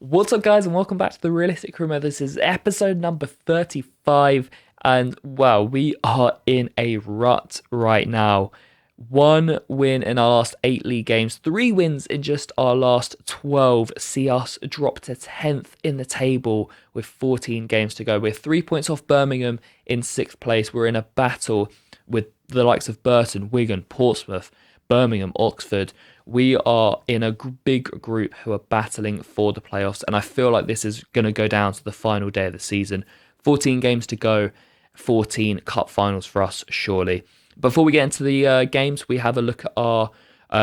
What's up, guys, and welcome back to the Realistic Rumor. This is episode number 35, and wow, we are in a rut right now. One win in our last 8 league games, 3 wins in just our last 12 see us drop to 10th in the table with 14 games to go. We're 3 points off Birmingham in 6th place. We're in a battle with the likes of Burton, Wigan, Portsmouth, Birmingham, Oxford. We are in a big group who are battling for the playoffs, and I feel like this is going to go down to the final day of the season. 14 games to go, 14 cup finals for us, surely. Before we get into the games, we have a look at our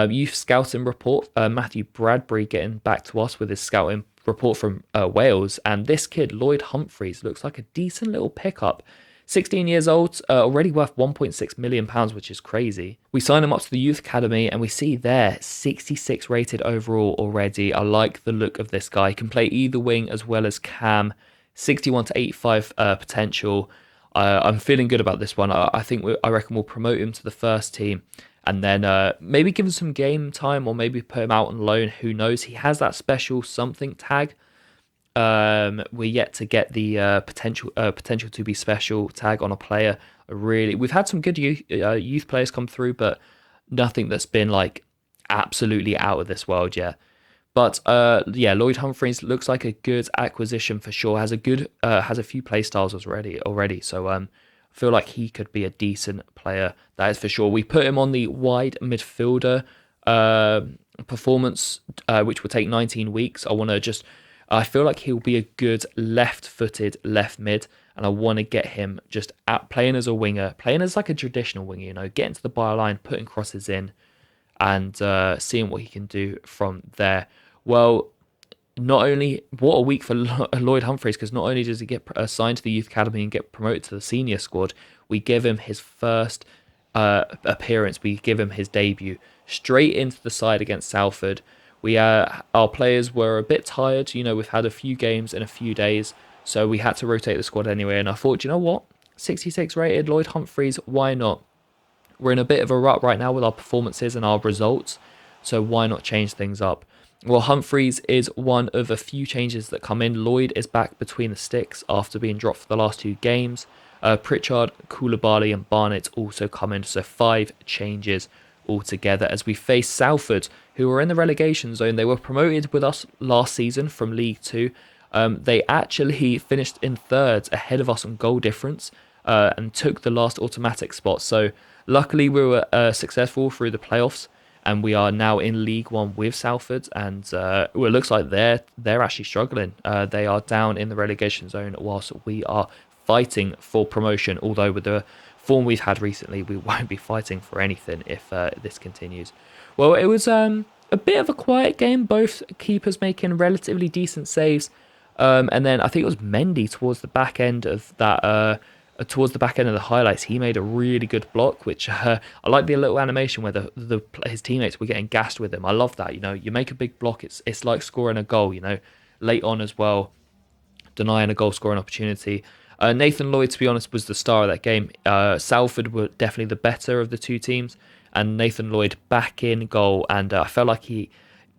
youth scouting report. Matthew Bradbury getting back to us with his scouting report from Wales, and this kid, Lloyd Humphreys, looks like a decent little pickup. 16 years old, already worth £1.6 million, which is crazy. We sign him up to the Youth Academy and we see there 66 rated overall already. I like the look of this guy. He can play either wing as well as cam. 61 to 85 potential. I'm feeling good about this one. I reckon we'll promote him to the first team and then maybe give him some game time or maybe put him out on loan. Who knows? He has that special something tag. We're yet to get the potential to be special tag on a player. We've had some good youth players come through, but nothing that's been like absolutely out of this world yet. But yeah, Lloyd Humphreys looks like a good acquisition for sure. Has a few play styles already. So I feel like he could be a decent player. That is for sure. We put him on the wide midfielder performance, which will take 19 weeks. I feel like he'll be a good left-footed left mid, and I want to get him just playing as a winger, playing as like a traditional winger, getting to the byline, putting crosses in, and seeing what he can do from there. Well, what a week for Lloyd Humphreys, because not only does he get assigned to the Youth Academy and get promoted to the senior squad, we give him his first appearance, we give him his debut straight into the side against Salford. Our players were a bit tired. We've had a few games in a few days, so we had to rotate the squad anyway. And I thought, you know what? 66 rated Lloyd Humphreys, why not? We're in a bit of a rut right now with our performances and our results, so why not change things up? Well, Humphreys is one of a few changes that come in. Lloyd is back between the sticks after being dropped for the last 2 games. Pritchard, Koulibaly and Barnett also come in, so 5 changes altogether as we face Salford, who were in the relegation zone. They were promoted with us last season from League 2. They actually finished in 3rd ahead of us on goal difference and took the last automatic spot. So luckily we were successful through the playoffs, and we are now in League 1 with Salford, and it looks like they're actually struggling. They are down in the relegation zone whilst we are fighting for promotion, although with the form we've had recently, we won't be fighting for anything if this continues. Well, it was a bit of a quiet game, both keepers making relatively decent saves, and then I think it was Mendy towards the back end of that. Towards the back end of the highlights, he made a really good block, which I like the little animation where his teammates were getting gassed with him. I love that. You make a big block, it's like scoring a goal. Late on as well, denying a goal scoring opportunity. Nathan Lloyd, to be honest, was the star of that game. Salford were definitely the better of the 2 teams, and Nathan Lloyd back in goal, and I felt like he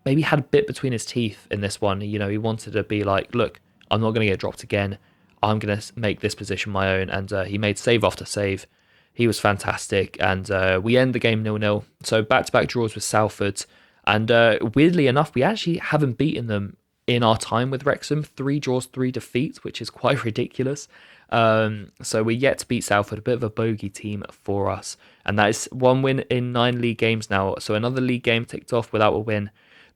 maybe had a bit between his teeth in this one. He wanted to be like, look, I'm not going to get dropped again. I'm going to make this position my own, and he made save after save. He was fantastic, and we end the game 0-0. So back-to-back draws with Salford, and weirdly enough, we actually haven't beaten them in our time with Wrexham. 3 draws, 3 defeats, which is quite ridiculous. So we're yet to beat Salford, a bit of a bogey team for us. And that is 1 win in 9 league games now. So another league game ticked off without a win.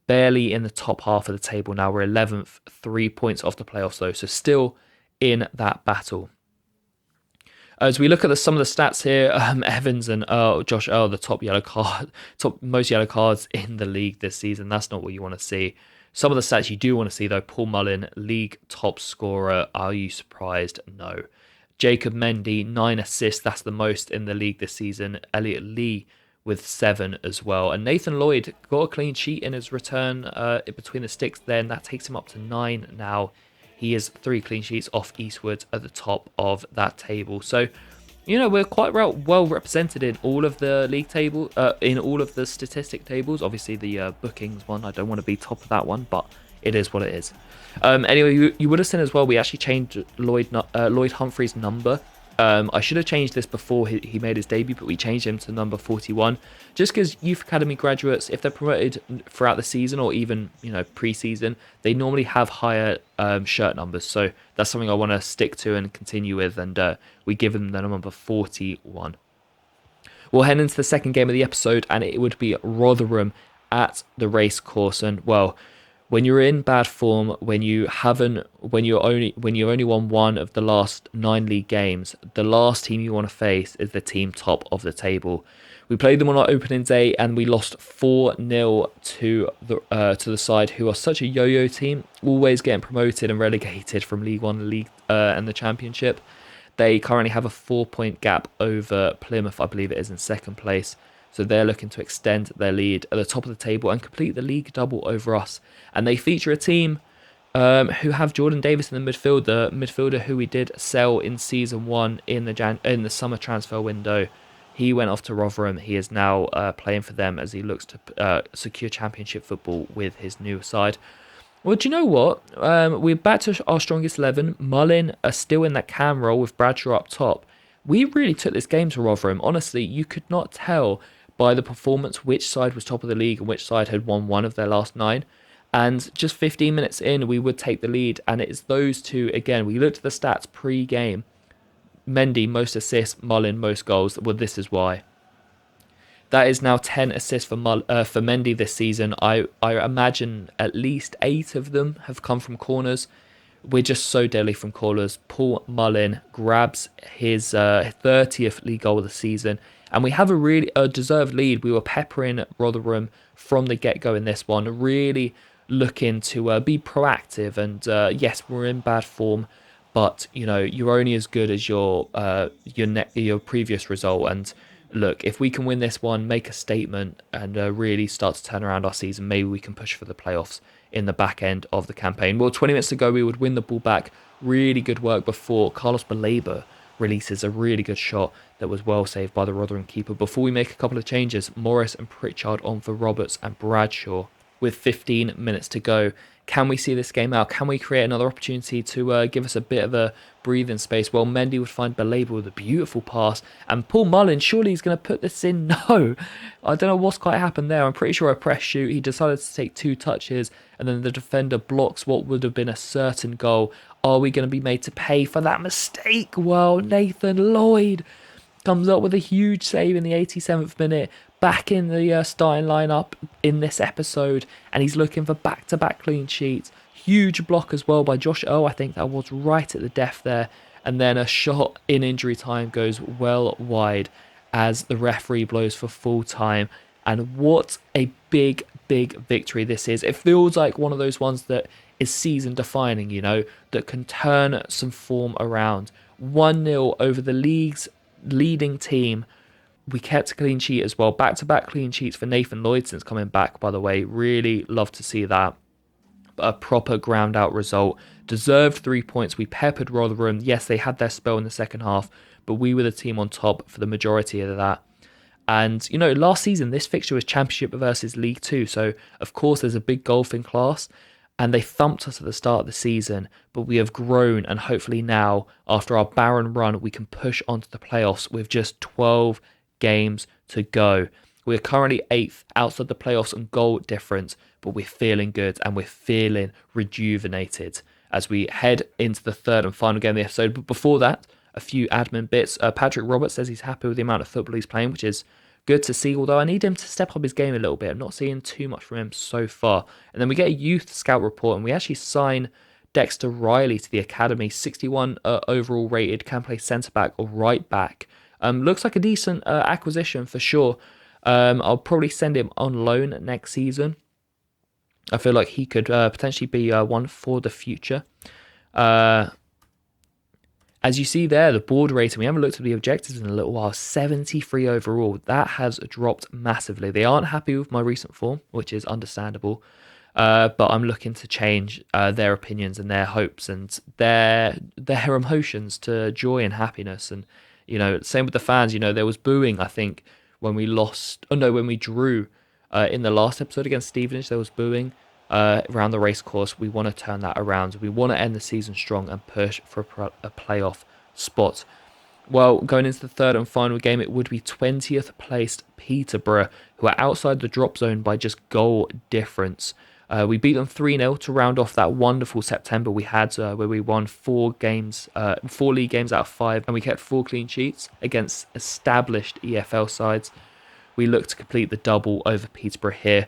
Barely in the top half of the table now. We're 11th, 3 points off the playoffs though. So still in that battle. As we look at some of the stats here, Evans and Josh Earl, the top most yellow cards in the league this season. That's not what you want to see. Some of the stats you do want to see, though: Paul Mullin, league top scorer. Are you surprised? No. Jacob Mendy, 9 assists. That's the most in the league this season. Elliot Lee with 7 as well. And Nathan Lloyd got a clean sheet in his return between the sticks then. That takes him up to 9 now. He is 3 clean sheets off Eastwood at the top of that table. So, we're quite well represented in all of the league table, in all of the statistic tables. Obviously, the bookings one, I don't want to be top of that one, but it is what it is. Anyway, you would have seen as well, we actually changed Lloyd Humphrey's number. I should have changed this before he made his debut, but we changed him to number 41. Just because youth academy graduates, if they're promoted throughout the season or even pre-season, they normally have higher shirt numbers. So that's something I want to stick to and continue with, and we give them the number 41. We'll head into the second game of the episode, and it would be Rotherham at the race course. And well, when you're in bad form, when you only won one of the last 9 league games, the last team you want to face is the team top of the table. We played them on our opening day and we lost 4-0 to the side who are such a yo-yo team, always getting promoted and relegated from League One, League and the Championship. They currently have a 4-point gap over Plymouth, I believe it is, in second place. So they're looking to extend their lead at the top of the table and complete the league double over us. And they feature a team who have Jordan Davis in the midfielder who we did sell in season 1 in the summer transfer window. He went off to Rotherham. He is now playing for them as he looks to secure championship football with his new side. Well, do you know what? We're back to our strongest 11. Mullin are still in that cam role with Bradshaw up top. We really took this game to Rotherham. Honestly, you could not tell by the performance which side was top of the league and which side had won one of their last 9. And just 15 minutes in, we would take the lead. And it's those two, again, we looked at the stats pre-game. Mendy, most assists, Mullin, most goals. Well, this is why. That is now 10 assists for Mendy this season. I imagine at least 8 of them have come from corners. We're just so deadly from corners. Paul Mullin grabs his 30th league goal of the season. And we have a really deserved lead. We were peppering Rotherham from the get-go in this one. Really looking to be proactive. And yes, we're in bad form. But, you're only as good as your previous result. And look, if we can win this one, make a statement and really start to turn around our season, maybe we can push for the playoffs in the back end of the campaign. Well, 20 minutes ago, we would win the ball back. Really good work before Carlos Baleba releases a really good shot that was well saved by the Rotherham keeper. Before we make a couple of changes, Morris and Pritchard on for Roberts and Bradshaw. With 15 minutes to go, can we see this game out? Can we create another opportunity to give us a bit of a breathing space? Well, Mendy would find Baleba with a beautiful pass. And Paul Mullin, surely he's going to put this in. No, I don't know what's quite happened there. I'm pretty sure a press shoot. He decided to take 2 touches. And then the defender blocks what would have been a certain goal. Are we going to be made to pay for that mistake? Well, Nathan Lloyd comes up with a huge save in the 87th minute. Back in the starting lineup in this episode, and he's looking for back-to-back clean sheets. Huge block as well by Josh I think that was right at the death there. And then a shot in injury time goes well wide as the referee blows for full time. And what a big victory this is. It feels like one of those ones that is season defining, that can turn some form around. 1-0 over the league's leading team. We kept a clean sheet as well. Back-to-back clean sheets for Nathan Lloyd since coming back, by the way. Really love to see that. A proper ground-out result. Deserved 3 points. We peppered Rotherham. Yes, they had their spell in the second half, but we were the team on top for the majority of that. And, last season, this fixture was Championship versus League Two. So, of course, there's a big golfing class. And they thumped us at the start of the season, but we have grown, and hopefully now, after our barren run, we can push onto the playoffs with just 12 games to go. We're currently 8th outside the playoffs on goal difference, but we're feeling good and we're feeling rejuvenated as we head into the third and final game of the episode. But before that, a few admin bits. Patrick Roberts says he's happy with the amount of football he's playing, which is good to see, although I need him to step up his game a little bit. I'm not seeing too much from him so far. And then we get a youth scout report, and we actually sign Dexter Riley to the academy. 61 overall rated, can play centre-back or right-back. Looks like a decent acquisition for sure. I'll probably send him on loan next season. I feel like he could potentially be one for the future. As you see there, the board rating, we haven't looked at the objectives in a little while, 73 overall. That has dropped massively. They aren't happy with my recent form, which is understandable. But I'm looking to change their opinions and their hopes and their emotions to joy and happiness. And, same with the fans. There was booing, I think, when we drew in the last episode against Stevenage, there was booing. around the race course. We want to turn that around. We want to end the season strong and push for a playoff spot. Well, going into the third and final game, it would be 20th placed Peterborough, who are outside the drop zone by just goal difference. We beat them 3-0 to round off that wonderful September we had, where we won 4 league games out of 5, and we kept 4 clean sheets against established EFL sides. We look to complete the double over Peterborough here.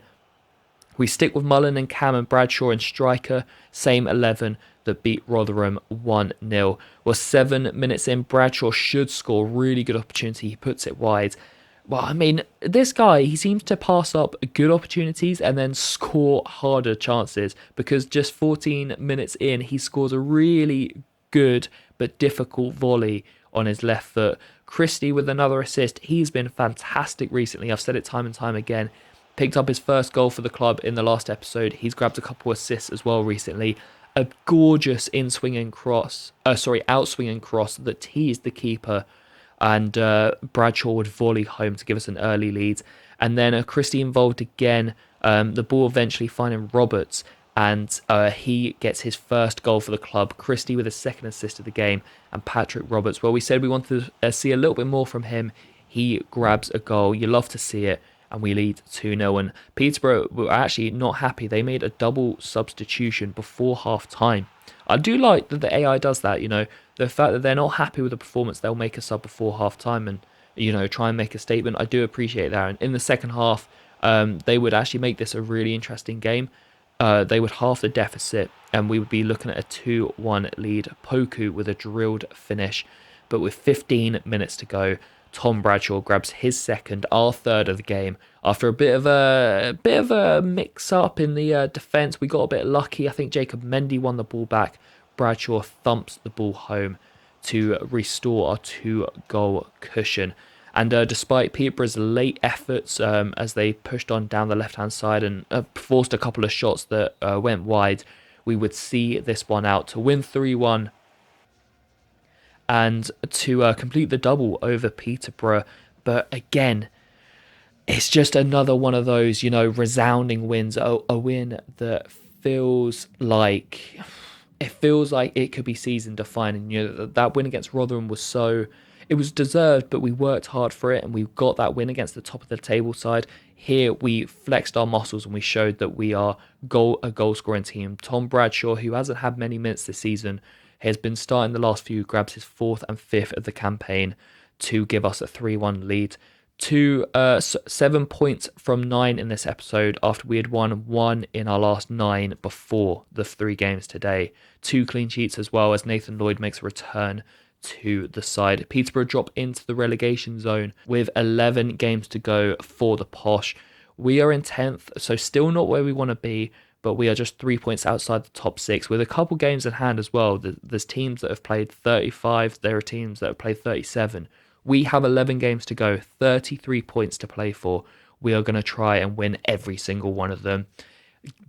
We stick with Mullen and Cam and Bradshaw and striker, same 11 that beat Rotherham 1-0. Well, 7 minutes in, Bradshaw should score. Really good opportunity. He puts it wide. Well, I mean, this guy, he seems to pass up good opportunities and then score harder chances, because just 14 minutes in, he scores a really good but difficult volley on his left foot. Christie with another assist. He's been fantastic recently. I've said it time and time again. Picked up his first goal for the club in the last episode. He's grabbed a couple assists as well recently. A gorgeous outswinging cross that teased the keeper, and Bradshaw would volley home to give us an early lead. And then Christie involved again. The ball eventually finding Roberts, and he gets his first goal for the club. Christie with a second assist of the game, and Patrick Roberts. Well, we said we wanted to see a little bit more from him. He grabs a goal. You love to see it. And we lead 2-0. And Peterborough were actually not happy. They made a double substitution before half-time. I do like that the AI does that, the fact that they're not happy with the performance, they'll make a sub before half-time and, try and make a statement. I do appreciate that. And in the second half, they would actually make this a really interesting game. They would halve the deficit, and we would be looking at a 2-1 lead. Poku with a drilled finish. But with 15 minutes to go, Tom Bradshaw grabs his second, our third of the game. After a bit of a mix-up in the defence, we got a bit lucky. I think Jacob Mendy won the ball back. Bradshaw thumps the ball home to restore our 2-goal cushion. And despite Peterborough's late efforts as they pushed on down the left-hand side and forced a couple of shots that went wide, we would see this one out to win 3-1. And to complete the double over Peterborough. But again, it's just another one of those, resounding wins. A win that feels like it could be season defining. That win against Rotherham it was deserved, but we worked hard for it, and we got that win against the top of the table side. Here we flexed our muscles and we showed that we are a goal scoring team. Tom Bradshaw, who hasn't had many minutes this season, has been starting the last few, grabs his 4th and 5th of the campaign to give us a 3-1 lead. 7 points from 9 in this episode after we had won 1 in our last 9 before the 3 games today. 2 clean sheets as well, as Nathan Lloyd makes a return to the side. Peterborough drop into the relegation zone with 11 games to go for the Posh. We are in 10th, so still not where we want to be, but we are just 3 points outside the top 6 with a couple games in hand as well. There's teams that have played 35, there are teams that have played 37. We have 11 games to go, 33 points to play for. We are going to try and win every single one of them.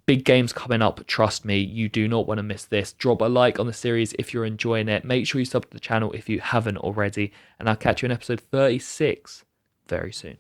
Big games coming up, trust me, you do not want to miss this. Drop a like on the series if you're enjoying it. Make sure you sub to the channel if you haven't already, and I'll catch you in episode 36 very soon.